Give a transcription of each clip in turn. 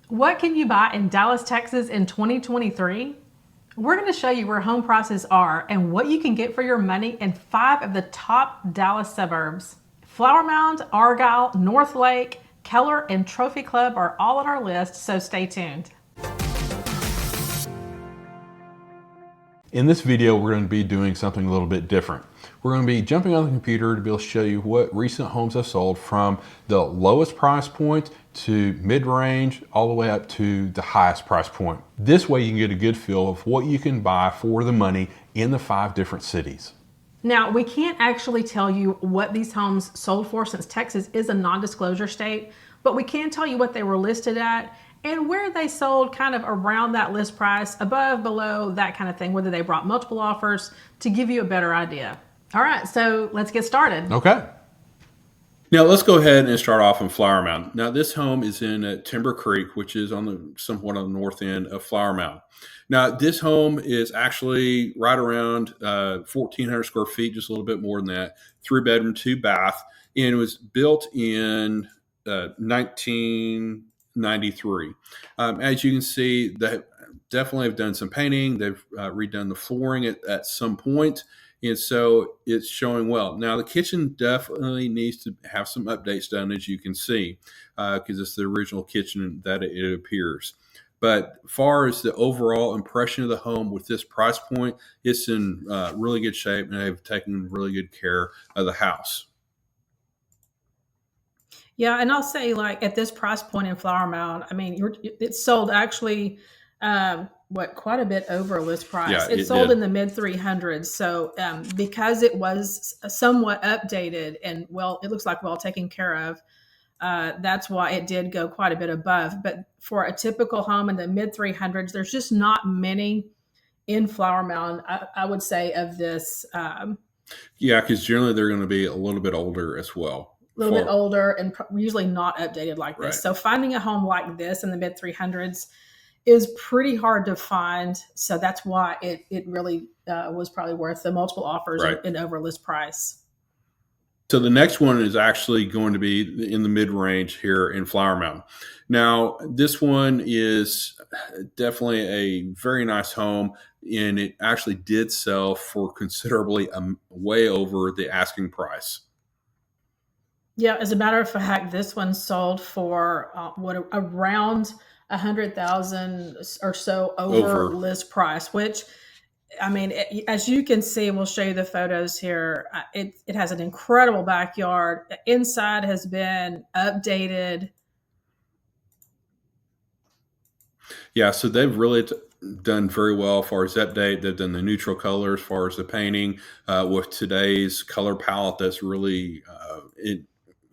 What can you buy in Dallas, Texas in 2023? We're going to show you where home prices are and what you can get for your money in 5 of the top Dallas suburbs. Flower Mound, Argyle, Northlake, Keller, and Trophy Club are all on our list, so stay tuned. In this video, we're going to be doing something a little bit different. We're going to be jumping on the computer to be able to show you what recent homes have sold from the lowest price point to mid-range all the way up to the highest price point. This way you can get a good feel of what you can buy for the money in the 5 different cities. Now, we can't actually tell you what these homes sold for since Texas is a non-disclosure state, but we can tell you what they were listed at and where they sold kind of around that list price, above, below, that kind of thing, whether they brought multiple offers to give you a better idea. All right, so let's get started. Okay. Now let's go ahead and start off in Flower Mound. Now this home is in Timber Creek, which is on the somewhat on the north end of Flower Mound. Now this home is actually right around 1,400 square feet, just a little bit more than that. 3-bedroom, 2-bath, and it was built in 1993. As you can see, they definitely have done some painting. They've redone the flooring at some point. And so it's showing well. Now the kitchen definitely needs to have some updates done, as you can see, because it's the original kitchen that it appears. But as far as the overall impression of the home with this price point, it's in really good shape, and they've taken really good care of the house. Yeah, and I'll say, like, at this price point in Flower Mound, I mean, it's sold actually, quite a bit over list price. Yeah, it it sold did. in the mid 300s. So because it was somewhat updated and it looks like well taken care of, that's why it did go quite a bit above. But for a typical home in the mid 300s, there's just not many in Flower Mound, I would say, of this. Yeah, because generally they're going to be a little bit older as well. A little bit older and usually not updated like this. Right. So finding a home like this in the mid 300s is pretty hard to find. So that's why it really was probably worth the multiple offers Right. and over list price. So the next one is actually going to be in the mid-range here in Flower Mound. Now, this one is definitely a very nice home, and it actually did sell for considerably way over the asking price. Yeah, as a matter of fact, this one sold for around 100,000 or so over list price, which, I mean, as you can see, we'll show you the photos here. It has an incredible backyard. Inside has been updated. Yeah, so they've really done very well as far as update. They've done the neutral color as far as the painting with today's color palette. That's really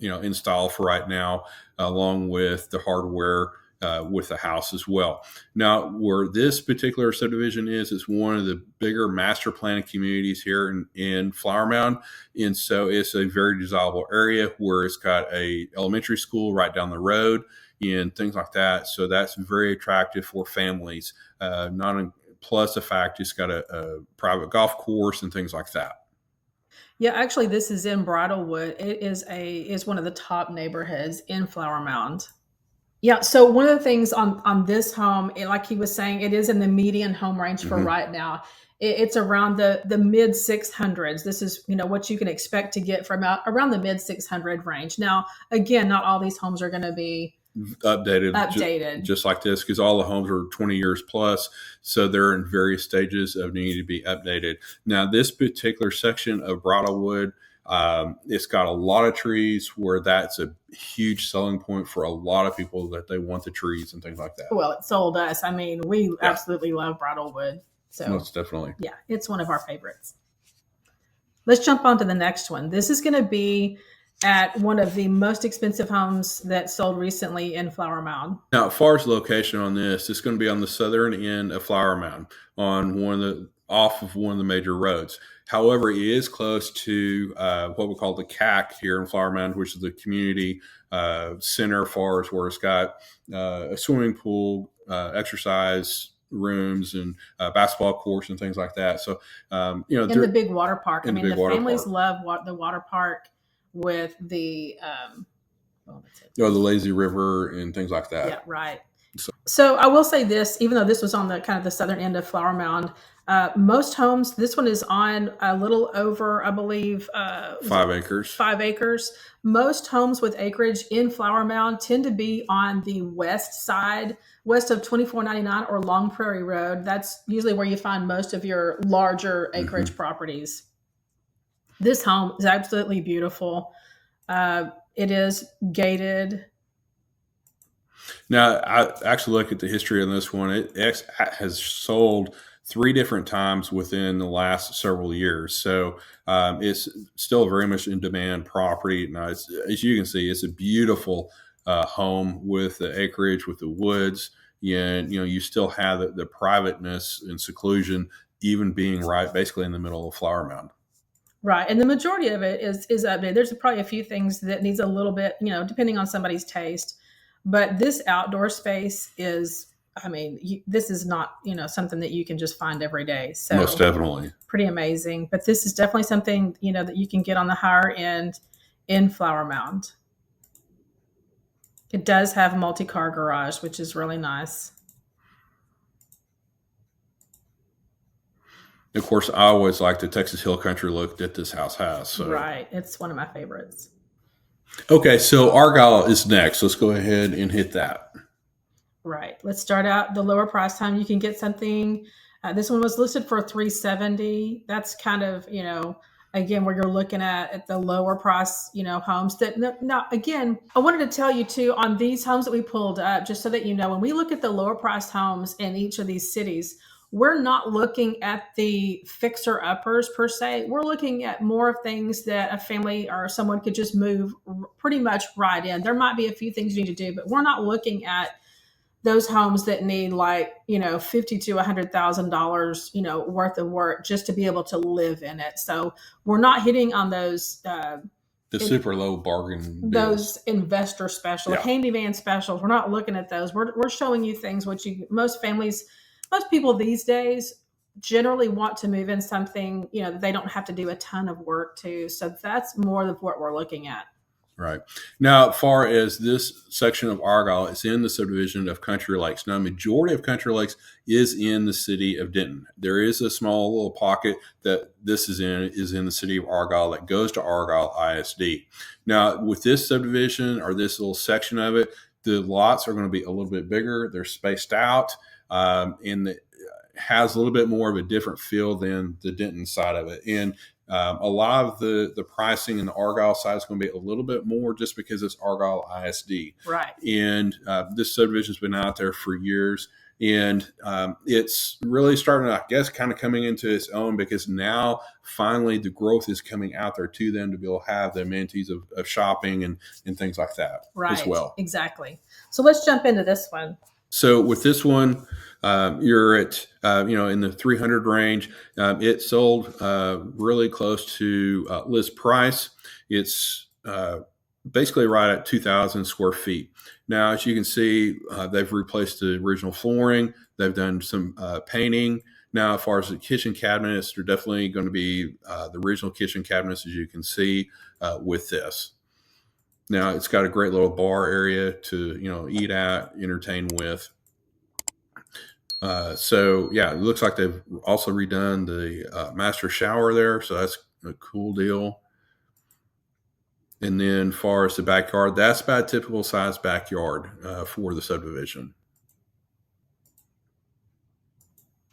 in style for right now, along with the hardware with the house as well. Now, where this particular subdivision is one of the bigger master plan communities here in Flower Mound. And so it's a very desirable area where it's got a elementary school right down the road and things like that. So that's very attractive for families. Plus the fact it's got a private golf course and things like that. Yeah, actually, this is in Bridlewood. It is one of the top neighborhoods in Flower Mound. Yeah, so one of the things on this home, like he was saying, it is in the median home range for right now. It's around the mid 600s. This is what you can expect to get from around the mid 600 range. Now, again, not all these homes are going to be updated just like this, because all the homes are 20 years plus, so they're in various stages of needing to be updated. Now this particular section of Bridlewood, it's got a lot of trees, where that's a huge selling point for a lot of people, that they want the trees and things like that. Well, it sold us. I mean, we absolutely love Bridlewood. So most definitely. Yeah, it's one of our favorites. Let's jump on to the next one. This is going to be at one of the most expensive homes that sold recently in Flower Mound. Now, as far as location on this, it's going to be on the southern end of Flower Mound, on off of one of the major roads. However, it is close to what we call the CAC here in Flower Mound, which is the community center, as far as where it's got a swimming pool, exercise rooms, and basketball courts and things like that. So, in the big water park. I mean, the families love the water park with the the lazy river and things like that. Yeah, right. So I will say this, even though this was on the kind of the southern end of Flower Mound, most homes, this one is on a little over, I believe, 5 acres. 5 acres. Most homes with acreage in Flower Mound tend to be on the west side, west of 2499 or Long Prairie Road. That's usually where you find most of your larger acreage properties. This home is absolutely beautiful. It is gated. Now, I actually look at the history on this one. It has sold 3 different times within the last several years. So it's still very much in demand property. Now, as you can see, it's a beautiful home with the acreage, with the woods. And, you still have the privateness and seclusion, even being right basically in the middle of Flower Mound. Right. And the majority of it is updated. There's probably a few things that needs a little bit, depending on somebody's taste. But this outdoor space is, I mean, this is not, something that you can just find every day. So Most definitely. pretty amazing. But this is definitely something, that you can get on the higher end in Flower Mound. It does have a multi-car garage, which is really nice. Of course, I always like the Texas Hill Country look that this house has. So. Right. It's one of my favorites. Okay, so Argyle is next. Let's go ahead and hit that. Right. Let's start out the lower price time. You can get something. This one was listed for $370. That's kind of, again, where you're looking at the lower price, homes that now again, I wanted to tell you too, on these homes that we pulled up, just so that when we look at the lower priced homes in each of these cities, we're not looking at the fixer uppers per se. We're looking at more of things that a family or someone could just move pretty much right in. There might be a few things you need to do, but we're not looking at those homes that need $50,000 to $100,000 worth of work just to be able to live in it. So we're not hitting on those the super low bargain those deals. Investor specials, handyman specials. We're not looking at those. We're showing you things most people these days generally want to move in something that they don't have to do a ton of work to. So that's more of what we're looking at. Right. Now, as far as this section of Argyle, it's in the subdivision of Country Lakes. Now, majority of Country Lakes is in the city of Denton. There is a small little pocket that this is in the city of Argyle that goes to Argyle ISD. Now, with this subdivision or this little section of it, the lots are going to be a little bit bigger. They're spaced out, and it has a little bit more of a different feel than the Denton side of it. And a lot of the pricing in the Argyle side is going to be a little bit more just because it's Argyle ISD. Right. And this subdivision's been out there for years. And it's really starting to, I guess, kind of coming into its own because now finally the growth is coming out there to them to be able to have the amenities of shopping and things like that as well. Exactly. So let's jump into this one. So with this one, you're at, in the 300 range. It sold really close to list price. It's basically right at 2,000 square feet. Now, as you can see, they've replaced the original flooring. They've done some painting. Now, as far as the kitchen cabinets, they're definitely going to be the original kitchen cabinets, as you can see with this. Now, it's got a great little bar area to, eat at, entertain with. So yeah, it looks like they've also redone the master shower there. So that's a cool deal. And then as far as the backyard, that's about a typical size backyard for the subdivision.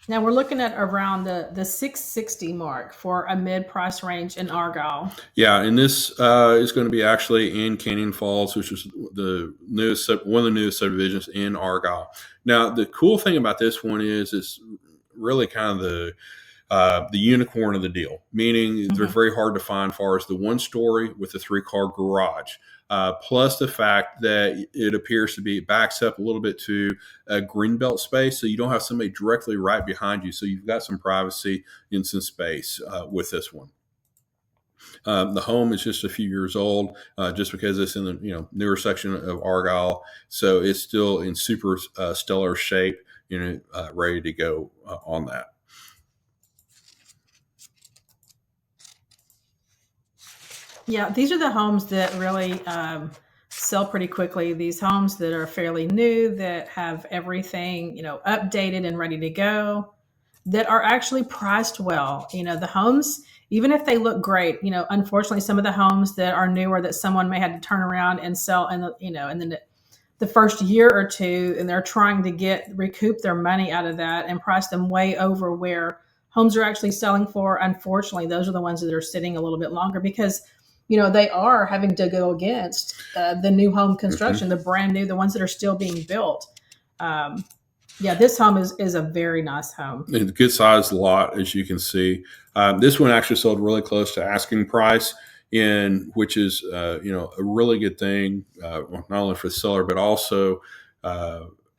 Now we're looking at around the 660 mark for a mid-price range in Argyle. Yeah, and this is going to be actually in Canyon Falls, which is one of the newest subdivisions in Argyle. Now, the cool thing about this one is it's really kind of the unicorn of the deal, meaning they're very hard to find as far as the one story with the 3-car garage. Plus the fact that it appears to be backs up a little bit to a greenbelt space. So you don't have somebody directly right behind you. So you've got some privacy and some space with this one. The home is just a few years old, just because it's in the newer section of Argyle. So it's still in super stellar shape, ready to go on that. Yeah, these are the homes that really sell pretty quickly. These homes that are fairly new, that have everything, updated and ready to go, that are actually priced well. The homes, even if they look great, unfortunately, some of the homes that are newer that someone may have to turn around and sell, and then the first year or two, and they're trying to recoup their money out of that and price them way over where homes are actually selling for. Unfortunately, those are the ones that are sitting a little bit longer because they are having to go against the new home construction, the brand new, the ones that are still being built. Yeah, this home is a very nice home. It's a good sized lot, as you can see. This one actually sold really close to asking price, which is a really good thing, not only for the seller but also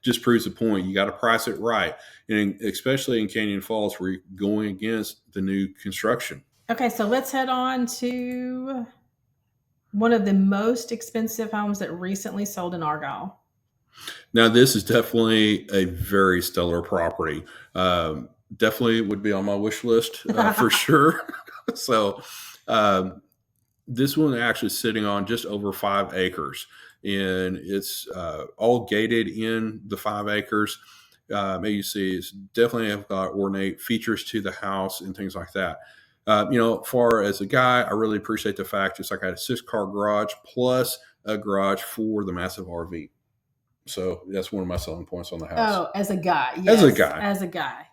just proves the point. You got to price it right, and especially in Canyon Falls, where you're going against the new construction. Okay, so let's head on to one of the most expensive homes that recently sold in Argyle. Now, this is definitely a very stellar property. Definitely would be on my wish list for sure. So, this one actually sitting on just over 5 acres, and it's all gated in the 5 acres. You see, it's definitely have got ornate features to the house and things like that. Far as a guy, I really appreciate the fact it's like I had a 6-car garage plus a garage for the massive RV. So that's one of my selling points on the house. Oh, as a guy, yes. As a guy,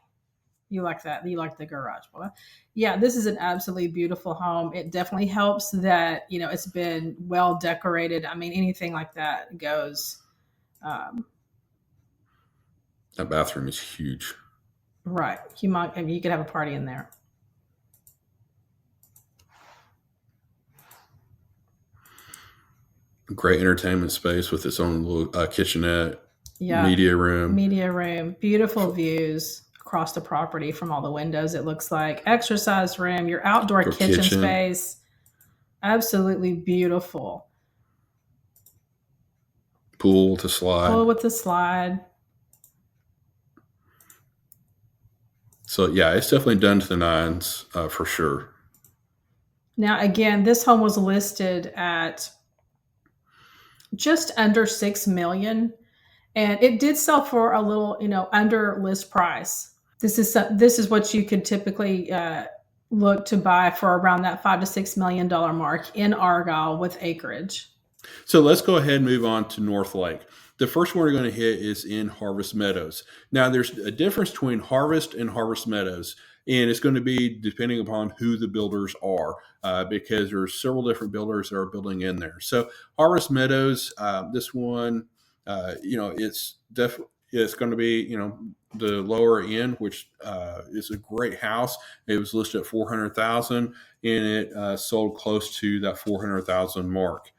you like that. You like the garage. Well, yeah, this is an absolutely beautiful home. It definitely helps that it's been well decorated. I mean, anything like that goes. That bathroom is huge. Right. You could have a party in there. Great entertainment space with its own little kitchenette, Yeah. media room. Beautiful views across the property from all the windows. It looks like exercise room, your outdoor kitchen space. Absolutely beautiful. Pool with the slide. So yeah, it's definitely done to the nines for sure. Now, again, this home was listed at just under $6 million, and it did sell for a little, under list price. This is what you could typically look to buy for around that $5 to $6 million mark in Argyle with acreage. So let's go ahead and move on to Northlake. The first one we're going to hit is in Harvest Meadows. Now, there's a difference between Harvest and Harvest Meadows, and it's going to be depending upon who the builders are, because there's several different builders that are building in there. So Harvest Meadows, this one, it's going to be the lower end, which is a great house. It was listed at $400,000, and it sold close to that $400,000 mark.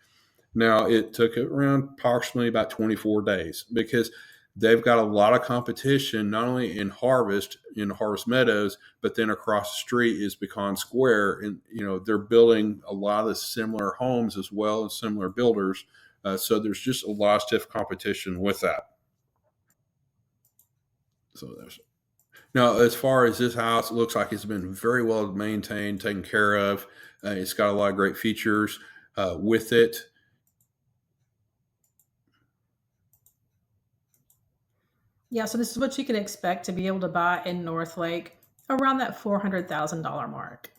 Now, it took around approximately about 24 days because they've got a lot of competition, not only in Harvest Meadows, but then across the street is Pecan Square. And, they're building a lot of the similar homes as well as similar builders. So there's just a lot of stiff competition with that. Now, as far as this house, it looks like it's been very well maintained, taken care of. It's got a lot of great features with it. Yeah, so this is what you can expect to be able to buy in Northlake around that $400,000 mark.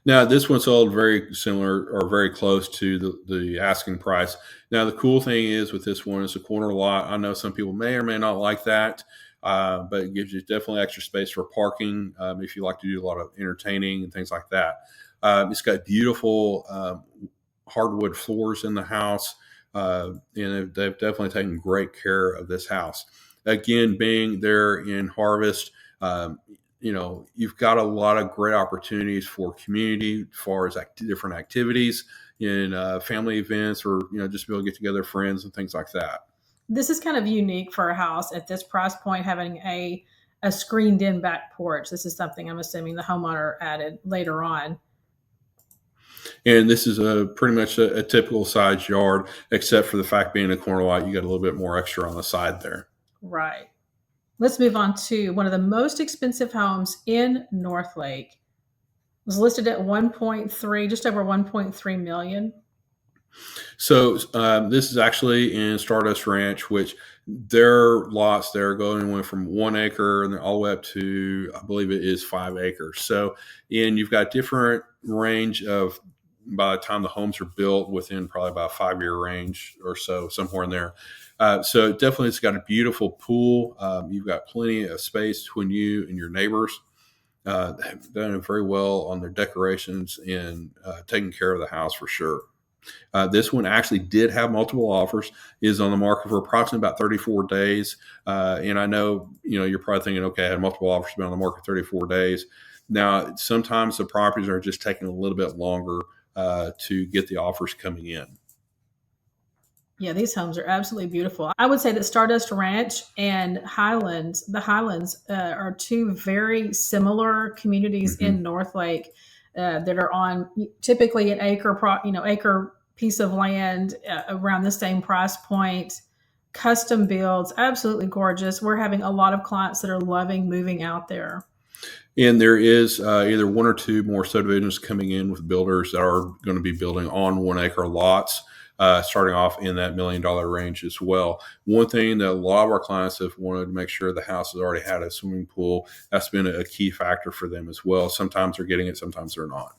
Now, this one sold very similar or very close to the asking price. Now, the cool thing is with this one, it's a corner lot. I know some people may or may not like that, but it gives you definitely extra space for parking if you like to do a lot of entertaining and things like that. It's got beautiful hardwood floors in the house. And they've definitely taken great care of this house. Again, being there in Harvest, you've got a lot of great opportunities for community as far as different activities in family events, or just be able to get together friends and things like that. This is kind of unique for a house at this price point, having a screened in back porch. This is something I'm assuming the homeowner added later on. And this is pretty much a typical size yard, except for the fact being a corner lot, you got a little bit more extra on the side there. Right. Let's move on to one of the most expensive homes in Northlake. It was listed at 1.3, just over 1.3 million. So this is actually in Stardust Ranch, which their lots there go anywhere from 1 acre and all the way up to, I believe it is 5 acres. So, and you've got different range of, by the time the homes are built, within probably about a 5 year range or so, somewhere in there. So definitely, it's got a beautiful pool. You've got plenty of space between you and your neighbors. They've done it very well on their decorations and taking care of the house for sure. This one actually did have multiple offers, is on the market for approximately about 34 days. And I know, you're probably thinking, okay, I had multiple offers, been on the market 34 days. Now, sometimes the properties are just taking a little bit longer to get the offers coming in. Yeah, these homes are absolutely beautiful. I would say that Stardust Ranch and the Highlands, are two very similar communities in Hmm. Northlake, that are on typically an acre piece of land, around the same price point. Custom builds, absolutely gorgeous. We're having a lot of clients that are loving moving out there. And there is either one or two more subdivisions coming in with builders that are going to be building on 1 acre lots, starting off in that $1 million range as well. One thing that a lot of our clients have wanted to make sure the house has already had a swimming pool. That's been a key factor for them as well. Sometimes they're getting it, sometimes they're not.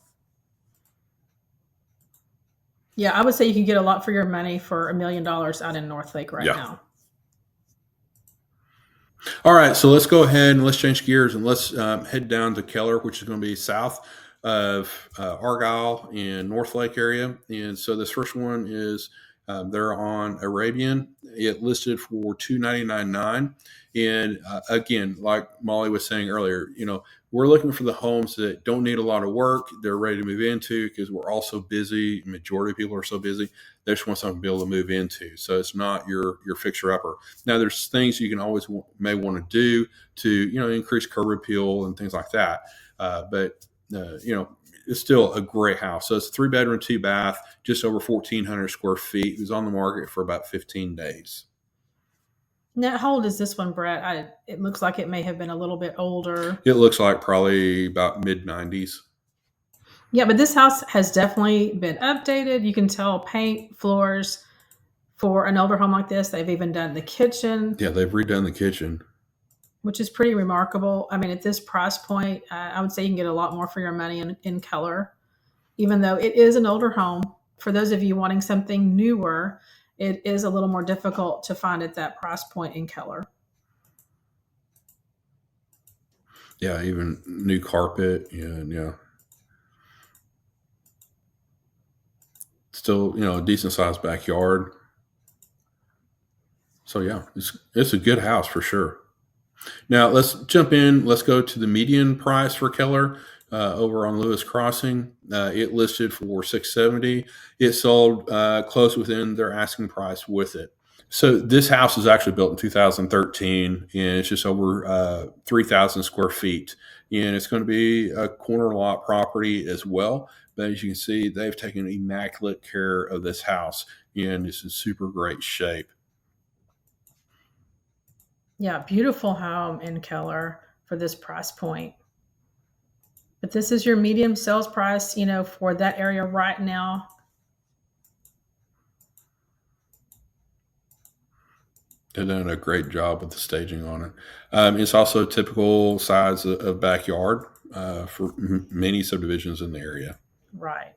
Yeah, I would say you can get a lot for your money for $1 million out in Northlake right Yeah. now. All right, so let's go ahead and let's change gears and let's head down to Keller, which is going to be south of Argyle in Northlake area. And so this first one is they're on Arabian. It listed for 299.9. And again, like Molly was saying earlier, we're looking for the homes that don't need a lot of work. They're ready to move into because we're all so busy. Majority of people are so busy. They just want something to be able to move into. So it's not your fixer upper. Now, there's things you can always may want to do to increase curb appeal and things like that. But it's still a great house. So it's a 3 bedroom, 2 bath, just over 1,400 square feet. It was on the market for about 15 days. Now, how old is this one, Brett? It looks like it may have been a little bit older. It looks like probably about mid 90s. Yeah, but this house has definitely been updated. You can tell paint, floors for an older home like this. They've even done the kitchen, Yeah, they've redone the kitchen. which is pretty remarkable. I mean, at this price point, I would say you can get a lot more for your money in Keller, even though it is an older home. For those of you wanting something newer, it is a little more difficult to find at that price point in Keller. Yeah, even new carpet and yeah, still a decent sized backyard. So yeah, it's a good house for sure. Now let's jump in. Let's go to the median price for Keller over on Lewis Crossing. It listed for 670. It sold close within their asking price with it. So this house was actually built in 2013, and it's just over 3,000 square feet. And it's going to be a corner lot property as well. But as you can see, they've taken immaculate care of this house, and it's in super great shape. Yeah, beautiful home in Keller for this price point. But this is your medium sales price, for that area right now. They've done a great job with the staging on it. It's also a typical size of backyard for many subdivisions in the area. Right.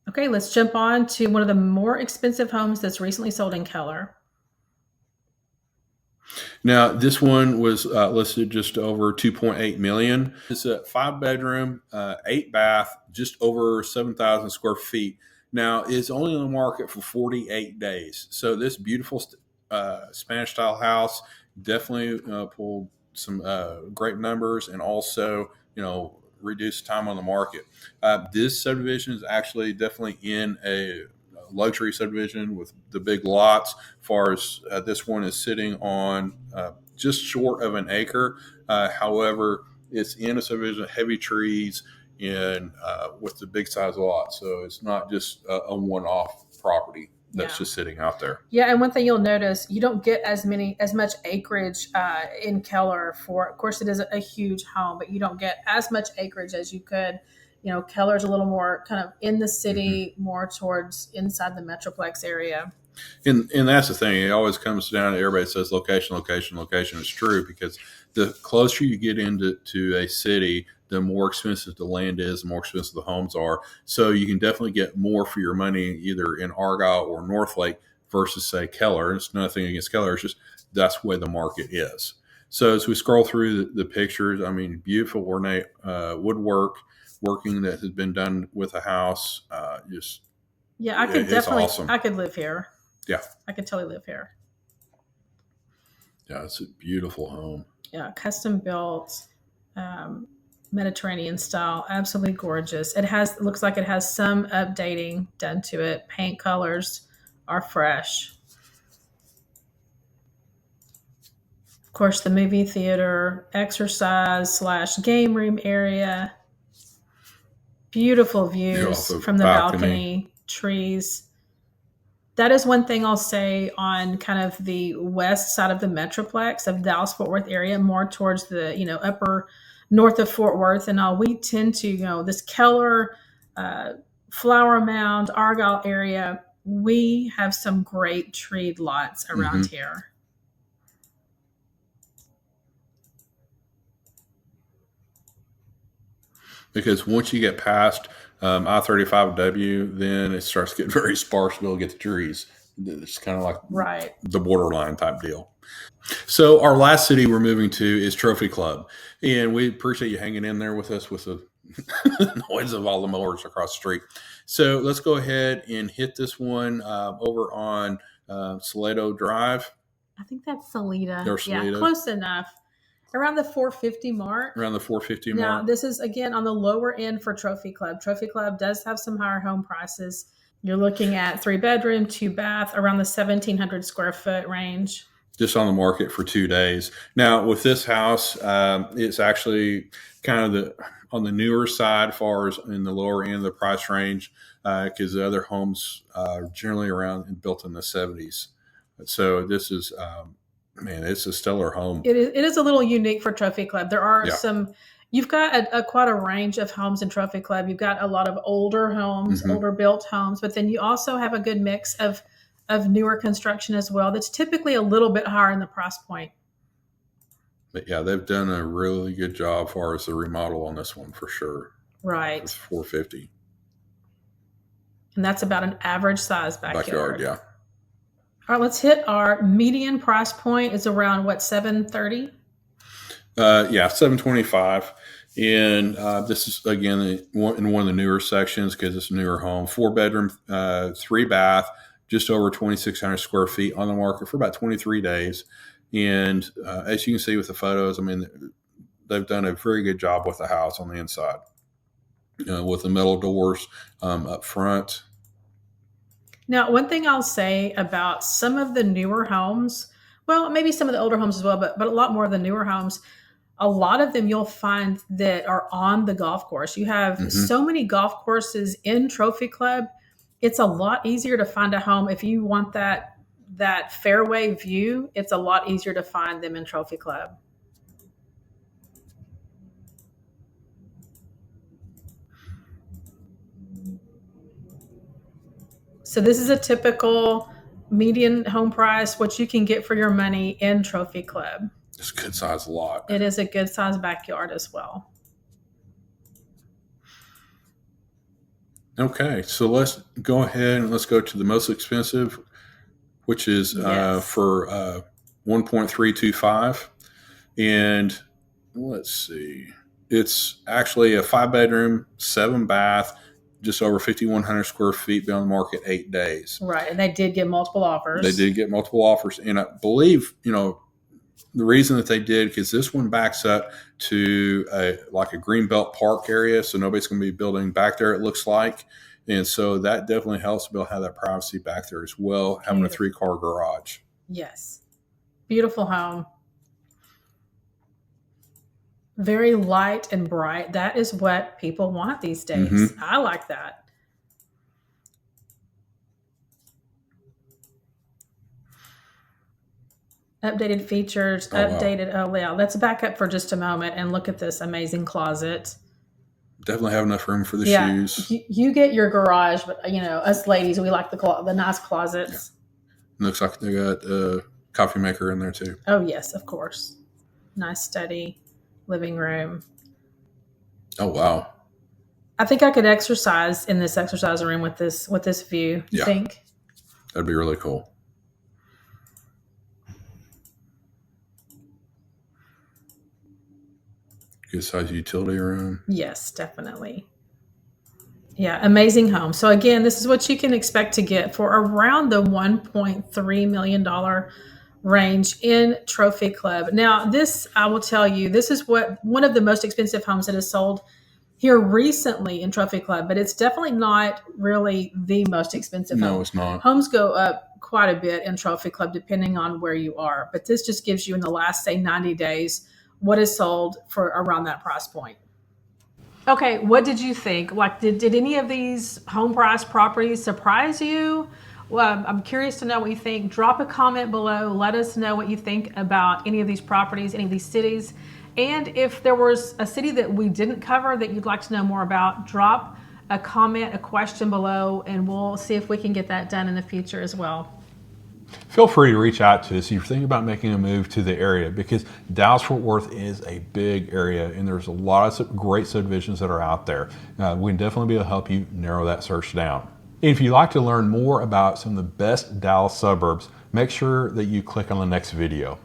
Okay, let's jump on to one of the more expensive homes that's recently sold in Keller. Now, this one was listed just over 2.8 million. It's a 5 bedroom, 8 bath, just over 7,000 square feet. Now, it's only on the market for 48 days. So this beautiful Spanish style house definitely pulled some great numbers and also, reduced time on the market. This subdivision is actually definitely in a luxury subdivision with the big lots. As far as this one is sitting on just short of an acre. However, it's in a subdivision of heavy trees and with the big size lot. So it's not just a one-off property that's Yeah. just sitting out there. Yeah, and one thing you'll notice, you don't get as much acreage in Keller for. Of course, it is a huge home, but you don't get as much acreage as you could Keller's a little more kind of in the Mm-hmm. city, more towards inside the Metroplex area. And that's the thing. It always comes down to everybody says location, location, location. It's true because the closer you get into a city, the more expensive the land is, the more expensive the homes are. So you can definitely get more for your money either in Argyle or Northlake versus say Keller. It's nothing against Keller. It's just that's the way the market is. So as we scroll through the pictures, I mean, beautiful ornate woodwork working that has been done with a house. Just Yeah, it's awesome. I could live here. Yeah. I could totally live here. Yeah, it's a beautiful home. Yeah, custom built, um, Mediterranean style, absolutely gorgeous. It looks like it has some updating done to it. Paint colors are fresh. Of course, the movie theater, exercise slash game room area. Beautiful views from the balcony, trees. That is one thing I'll say on kind of the west side of the Metroplex of Dallas Fort Worth area, more towards the upper north of Fort Worth and all. We tend to this Keller, uh, Flower Mound, Argyle area. We have some great treed lots around here. Because once you get past I-35W, then it starts getting very sparse. We'll get the trees. It's kind of like the borderline type deal. So our last city we're moving to is Trophy Club, and we appreciate you hanging in there with us with the noise of all the mowers across the street. So let's go ahead and hit this one over on Salado Drive. I think that's Salida. Yeah, close enough. Around the 450 mark. Around the 450 now, mark. This is, again, on the lower end for Trophy Club. Trophy Club does have some higher home prices. You're looking at 3-bedroom, 2-bath, around the 1,700 square foot range. Just on the market for 2 days. Now, with this house, it's actually kind of on the newer side, as far as in the lower end of the price range, because the other homes are generally around and built in the 70s. So this is, man, it's a stellar home. It is a little unique for Trophy Club. There are some. You've got quite a range of homes in Trophy Club. You've got a lot of older homes, older built homes, but then you also have a good mix of newer construction as well. That's typically a little bit higher in the price point. But yeah, they've done a really good job as far as the remodel on this one for sure. Right. It's 450. And that's about an average size backyard. Yeah. All right, let's hit our median price point is around what, $730? Yeah, $725. And this is, again, in one of the newer sections because it's a newer home. 4-bedroom, 3-bath, just over 2,600 square feet on the market for about 23 days. And as you can see with the photos, I mean, they've done a very good job with the house on the inside, with the metal doors up front. Now, one thing I'll say about some of the newer homes, well, maybe some of the older homes as well, but a lot more of the newer homes, a lot of them you'll find that are on the golf course. You have so many golf courses in Trophy Club. It's a lot easier to find a home if you want that fairway view. It's a lot easier to find them in Trophy Club. So this is a typical median home price, what you can get for your money in Trophy Club. It's a good size lot. It is a good size backyard as well. Okay, so let's go ahead and let's go to the most expensive, which is for 1.325. And let's see, it's actually a 5-bedroom, 7-bath, just over 5,100 square feet, been on the market 8 days. Right, and they did get multiple offers. And I believe, the reason that they did, because this one backs up to a Greenbelt Park area, so nobody's going to be building back there, it looks like. And so that definitely helps to be able to have that privacy back there as well, having a 3-car garage. Yes. Beautiful home. Very light and bright. That is what people want these days. I like that. Updated features, updated. Wow. Oh, yeah. Let's back up for just a moment and look at this amazing closet. Definitely have enough room for the Yeah, shoes. you get your garage, but us ladies, we like the nice Yeah. closets. Looks like they got a coffee maker in there too. Oh yes, of course. Nice study, living room. Oh wow. I think I could exercise in this exercise room with this view. You Yeah, think? that'd be really cool. Good size utility room. Yes, definitely. Yeah, amazing home. So again, this is what you can expect to get for around the $1.3 million range in Trophy Club. Now, this I will tell you, this is what one of the most expensive homes that is sold here recently in Trophy Club, but it's definitely not really the most expensive No, home. it's not. Homes go up quite a bit in Trophy Club depending on where you are, but this just gives you in the last say 90 days what is sold for around that price point. Okay, what did you think? Like, did any of these home price properties surprise you? Well, I'm curious to know what you think. Drop a comment below. Let us know what you think about any of these properties, any of these cities. And if there was a city that we didn't cover that you'd like to know more about, drop a comment, a question below, and we'll see if we can get that done in the future as well. Feel free to reach out to us if you're thinking about making a move to the area, because Dallas-Fort Worth is a big area and there's a lot of great subdivisions that are out there. We can definitely be able to help you narrow that search down. If you'd like to learn more about some of the best Dallas suburbs, make sure that you click on the next video.